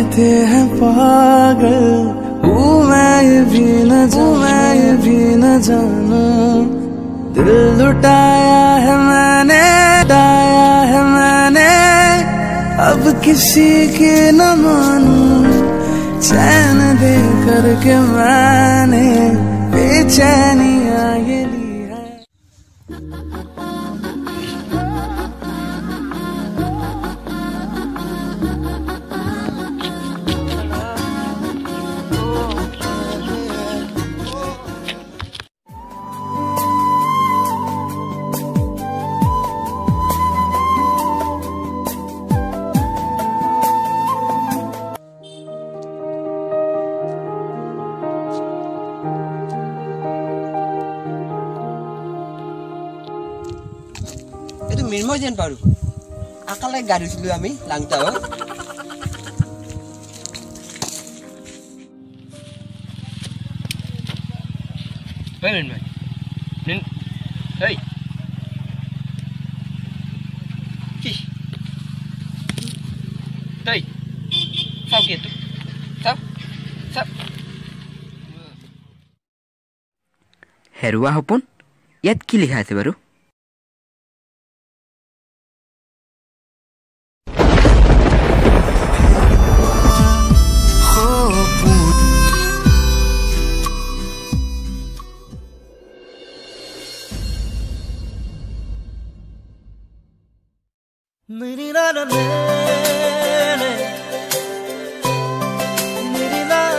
कहते हैं पागल हूँ मैं ये भी न जानूं दिल लुटाया है मैंने अब किसी की न मानूं चैन दे करके मैंने बेचैनियां ये ली है মিনময় যেন পাৰো আকালে গাড়িছিলো আমি লাংটাও মিনময় এই কি তাই চাও কি তো চাও হেৰুৱা সপোন ইয়াত কি লিখা আছে বাৰু मेरी लाल ने मेरी लाल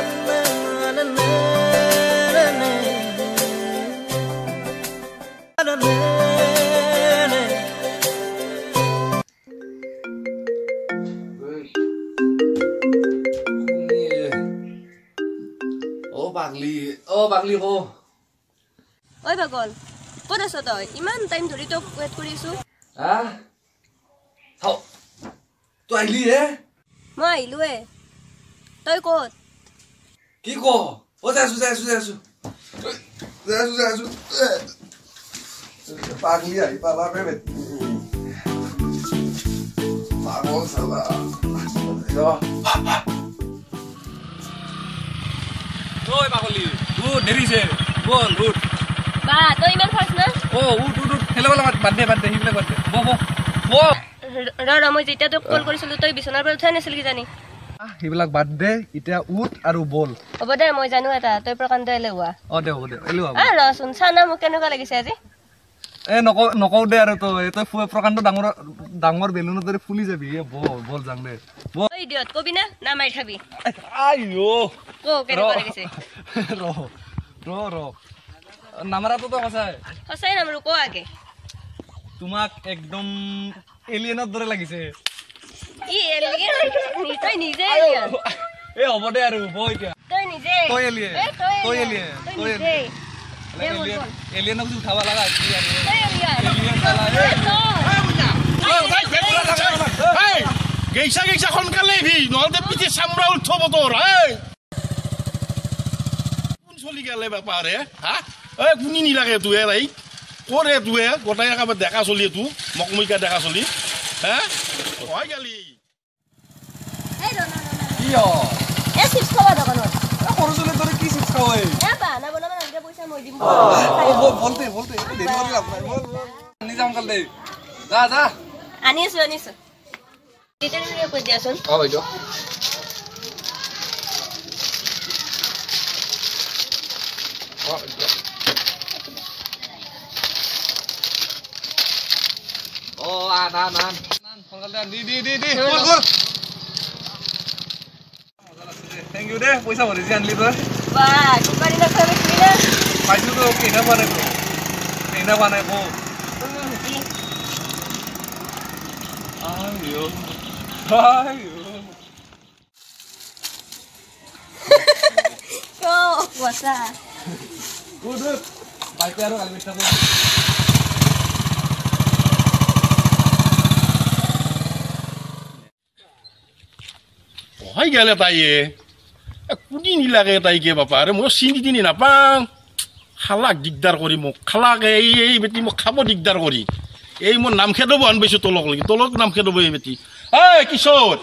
ओ बागली को ओय बागल ক'ত আছ তই ইমান টাইম ধৰি তোক ওয়েট কৰিছো Hậu, tôi anh Ly đấy. মই আহিলোৱে তই ক'ত Kí cô, ô ra xuống. Ba Ly à, ba bé mệt. Ba ngon sao là. Đó. Rồi bà con Ly, good, দেরিছে, good. বা তই ইমান ফাষ্ট না উঠ, খেলে বলা বাদ দে, হিবলে বাদ দে, বো। ৰ মই যেতিয়া তোক কল কৰিছিলো তই বিছনাৰ পৰা উঠাই নাছিল কি জানি হিবিলাক বাদ দে ইটা উঠ আৰু বল হ'ব দে মই জানো এটা তই প্ৰকাণ্ড এলেহুৱা হ'ব দে এলেহুৱা ৰচোন চানা মোক কেনেকুৱা লাগিছে আজি নকও দে আৰু তই প্ৰকাণ্ড ডাঙৰ বেলুনৰ দৰে ফুলি যাবি বল যাং দে তই ইডিয়ট কবি না মাৰি খাবি আইও কেনেকুৱা লাগিছে ৰ নামাৰাটো তো সঁচাই নামৰো ক আগে তোমাক একদম এলিয়েনৰ দৰে লাগিছে ই এলিয়েন তই নিজে এলিয়েন হ'ব দে আৰু বই এতিয়া তই নিজে তই এলিয়েন এলিয়েনক উঠাবা লাগা কি আৰু এলিয়েন চালা গেইছা সোনকালে ভি নহলে পিছে চামৰা উঠব তোৰ কোন চলি গেলে বাপাৰে হা কোনি নিলাগে তুই ৰাই করে তুই গোটাই একেবারে দেখা চলি তু মকমিকা দেখা চলি হ্যাঁ হয় গেলি কি চিপছ খাবা দোকানত সৰু চলি তোর কি চিপছ খাওয়াই না বনাব নালগে পয়সা মই দিম বলতে দেরি করে লাভ নাই বল নি যাম কাল দে যা আনিছো ডিটেইলস কৈ দিয়াছোন বাইদেউ আন সোনকালে দি বল থ্যাংক ইউ দে পয়সা ভরিছি আনলি তই বা কুকারি না খাবে তুমি না পাইছো তো কেনা বানাই কো আইও wasa good বাইকে আৰু কালি মিঠাব হয় গেলে তাইয়ে কুনি নিলাগে তাইকে বাপা আৰে মই চিনি দিনি নাপাং খালাক দিগদাৰ কৰি মোক খালাকে এই বেটি মোক খাব দিগদাৰ কৰি এই মোৰ নাম খেদব আন বেছি তলক নাম খেদব এই বেটি এই কিশোৰ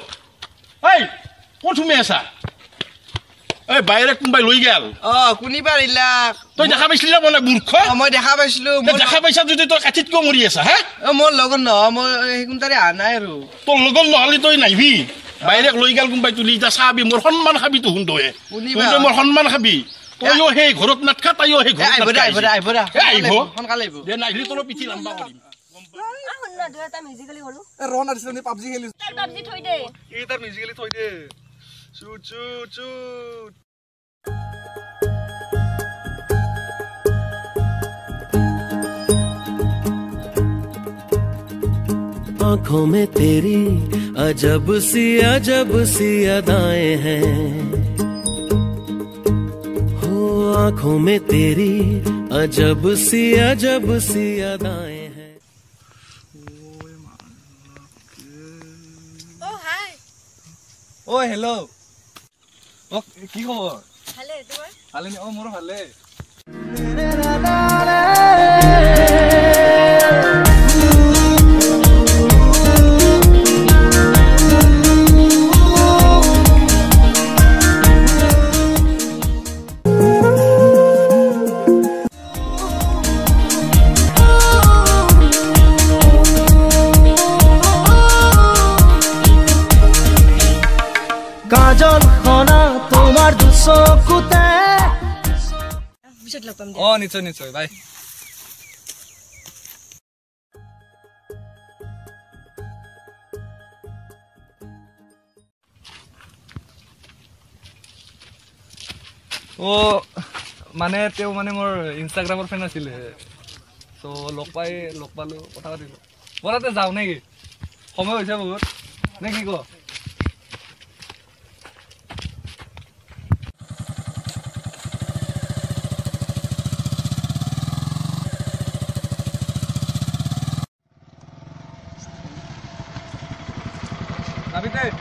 এই ক'ত সোমাই আছা এই বাইৰে কোনোবাই লৈ গেল কোনিবা ইলাক তই দেখা পাইছিলি না মানে মূৰ্খ মই দেখা পাইছিলো দেখা পাইছা যদি তই কাঠিত কিয় মৰি আছা হা মোৰ লগত নহয় মই সেইখন তাৰে আহা নাই আৰু তোৰ লগত নহ'লে তই নাহিবি বাইৰেক লৈ গেল কোনোবাই তুলি এতিয়া চাবি মোৰ সন্মান খাবি তুহুন তই মোৰ সন্মান খাবি তইও সেই ঘৰত নাটকা তাইও সেই ঘৰত আহিব সোনকালে আহিব দে নাহিলে তোৰ পিঠি লম্বা কৰিম ৰন আছিলো পাবজি খেলিছো পাবজি থৈ দে এই তাৰ মিউজিকেলি থৈ দে চুট চুট চুট आंखों में तेरी अजब सी अदाएं हैं हो आंखों में तेरी अजब सी अदाएं हैं ও হেল্ল' ও কি খবৰ ভালে তোমাৰ ভালে নি মোৰো ভালে কাজল খনা তোমার দুচকুতে পিছত লগ পাম নিশ্চয় নিশ্চয় বাই মানে তেওঁ মানে মোৰ ইনষ্টাগ্ৰামৰ ফ্ৰেণ্ড আছিলে তো লগ পালো কথা পাতিলো বলাতে যাওঁ নেকি সময় হৈছে বহুত নে কি ক Nabite.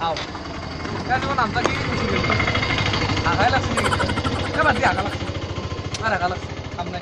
Aw. Kasi mo namta ki sige. Akala sige. Ka di akala. Ara akala. Amne.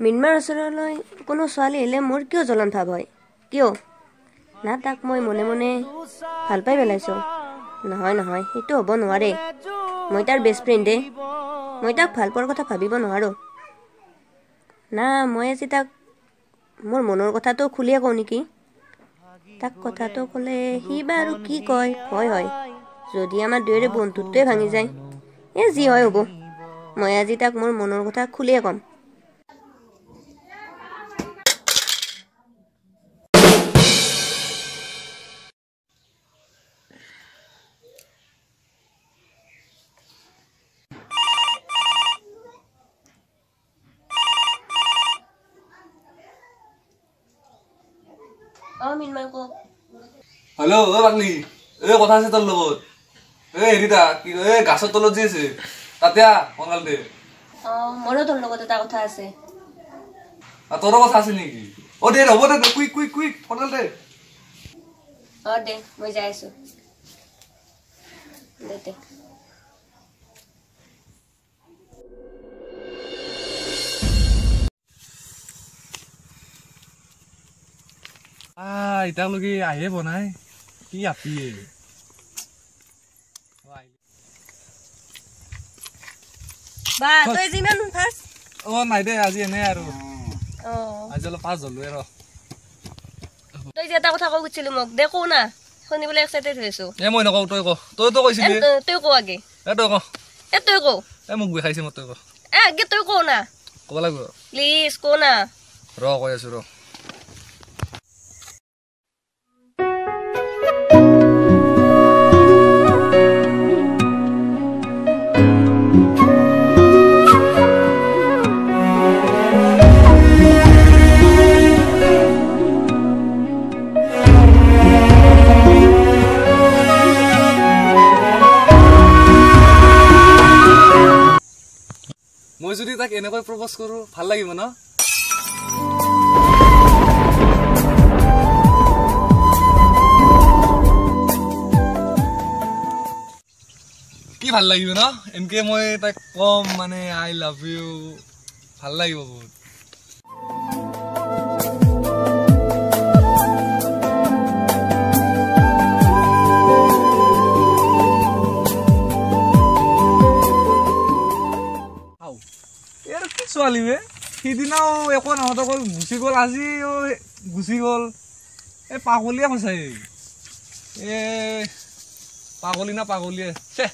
মিনমাৰ ওচৰলৈ কোনো ছোৱালী আহিলে মোৰ কিয় জ্বলন ভাৱ হয় কিয় না তাক মই মনে মনে ভাল পাই পেলাইছোঁ নহয় নহয় সেইটো হ'ব নোৱাৰে মই তাৰ বেষ্ট ফ্ৰেণ্ডে মই তাক ভাল পোৱাৰ কথা ভাবিব নোৱাৰোঁ না মই আজি তাক মোৰ মনৰ কথাটো খুলিয়ে কওঁ নেকি তাক কথাটো ক'লে সি বা আৰু কি কয় হয় যদি আমাৰ দুয়োৰে বন্ধুত্বই ভাঙি যায় যি হয় হ'ব মই আজি তাক মোৰ মনৰ কথা খুলিয়ে ক'ম মিনমাই ক হেল্ল' বাগলি কথা আছে তোৰ লগত হেৰিতা কি গাছৰ তলত যি আছে তাতে সোনকাল দে মোৰো তোৰ লগত এটা কথা আছে তোৰো কথা আছে নেকি দে হ'ব দে কুইক সোনকাল দে দে মই যাই আছো দে এতিয়ালৈকে আহে বনাই কি আপিয়ে বা তই যিমান ফাৰ্ষ্ট নাই দে আজি এনে আৰু আজি অলপ পাঁচ হলো আৰু তই যে এটা কথা কব খুজিছিলি মোক দে কওঁ না শুনিবলৈ এক্সাইটেড হৈ আছো মই নকওঁ তই ক তইতো কৈছিলি তই কওঁ আগে তই ক তই কওঁ মোক বিষাইছে মই তই ক আগে তই কওঁ না ক'ব লাগিব প্লিজ কওঁ না কৈ আছো যদি তাক এনেকৈ প্ৰপ'জ কৰো ভাল লাগিব ন কি ভাল লাগিব ন এনকে মই তাক কম মানে আই লাভ ইউ ভাল লাগিব বহুত ছোৱালী সিদিনাও একো নহওঁতে গুচি গ'ল আজিও গুচি গ'ল এই পাগলীয়ে সঁচাই পাগলী না পাগলীয়ে চে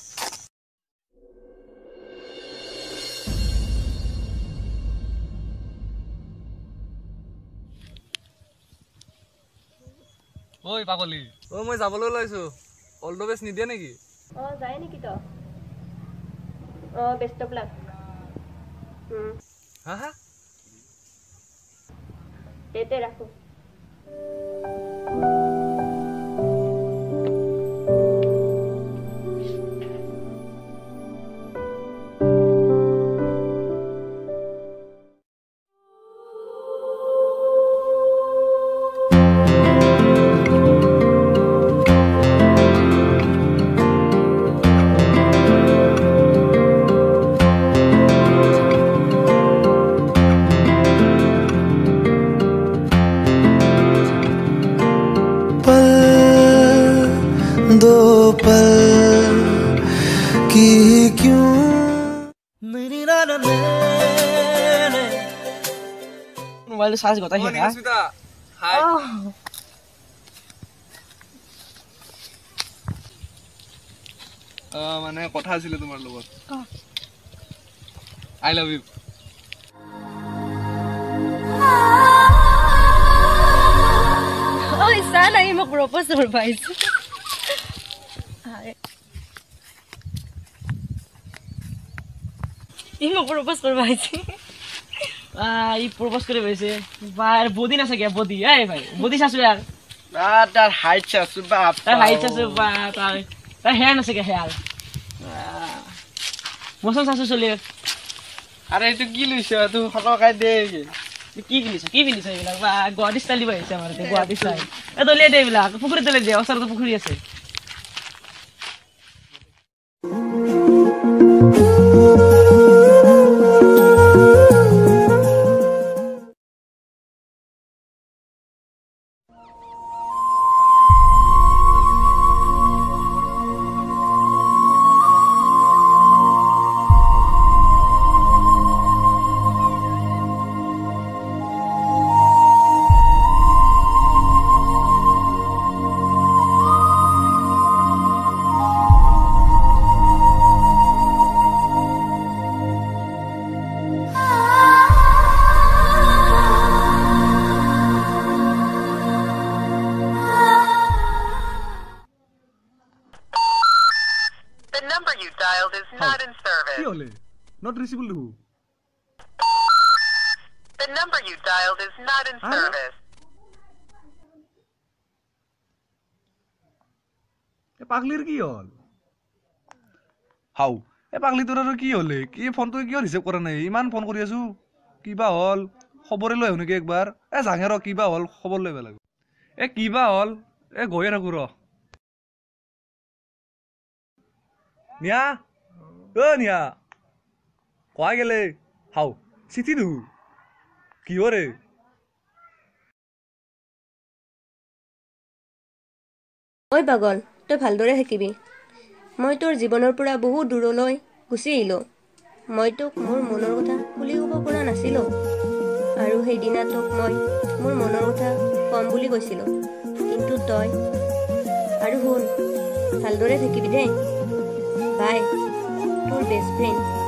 ঐ পাগলী মই যাবলৈ ওলাইছো অল দ্য বেষ্ট নিদিয়ে নেকি যায় নেকি তো বেষ্ট অফ লাক হা হা তেতে রাখো दो पल की क्यों मोबाइल चार्ज गता है ना स्मिता हाय মানে কথা আছিল তোমাৰ লগত আই লাভ ইউ ओए साला ये मैं प्रपोज कर भाई ये मैं प्रपोज कर भाई ये प्रपोज करे वैसे बार बोदी ना सके बोदी है भाई बोदी सासु यार तार हाइट सासु बाप तार हाइट सासु बाप तार हेयर ना सके हेयर मौसम सासु चले अरे तू की लइछ तू हक खाइ दे কি পিন্ধিছ এইবিলাক বা গুৱাহাটী ষ্টাইল দিব আহিছে আমাৰ গুৱাহাটী ষ্টাইল এ দলিয়ে দে এইবিলাক পুখুৰীত দলিয়ে দে ওচৰতে পুখুৰী আছে Not reachable to who? The number you dialed is not in service. এ পাগলিৰ কি হল হাউ এ পাগলি তোৰ আৰু কি হলে কি ফোনটো কিয় ৰিচিভ কৰা নাই ইমান ফোন কৰি আছো কিবা হল খবৰে লৈ আহো নেকি একবাৰ এ জাঙেৰ কিবা হল খবৰ লৈ লাগিব এ কিবা হল এ গৈয়ে থাকো ৰ নিয়া নিয়া কয় গেলে হাউ চিঠি দু কি হৰে ওই পাগল তই ভালদৰে থাকিবি মই তোৰ জীৱনৰ পৰা বহু দূৰলৈ গুচি আহিলো মই তোক মোৰ মনৰ কথা খুলি ক'ব পৰা নাছিলো আৰু সেইদিনা তোক মই মোৰ মনৰ কথা কম বুলি কৈছিলো কিন্তু তই আৰু শুন ভালদৰে থাকিবি দেই বাই তোৰ বেষ্ট ফ্ৰেণ্ড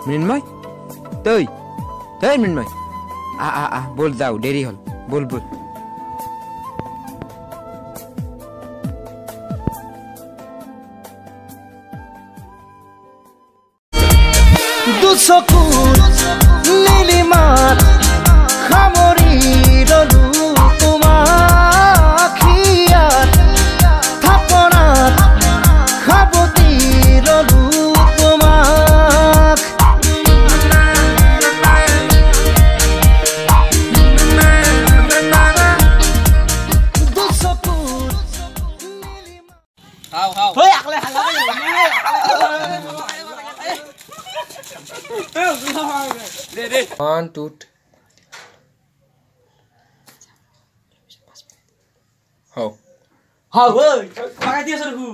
মৃন্ময় তই তই মৃন্ময় বল যাও দেৰি হল বল দুচকুত নীলিমাত সামৰি ললো তোমাক হিয়াত থাপনাত সাৱটি ললো তোমাক দুচকুত হৈ আকলে হালা One, two. How? হাও ঐ পাকা দি আছৰ হু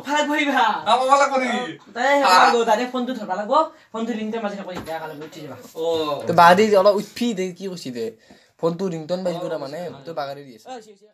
ফালাক বহিবা আমাৰ ফালে কোনি তাই হাও তাৰে ফোনটো ধৰবা লাগব ফোনটো লিংতে মাঝে কৈ দিয়া কালে উঠি যাবা তো বাদি অলপ উঠি দে কি কৈছি দে ফোনটো ৰিংটন বাজিব মানে তো বাগাৰি দি আছে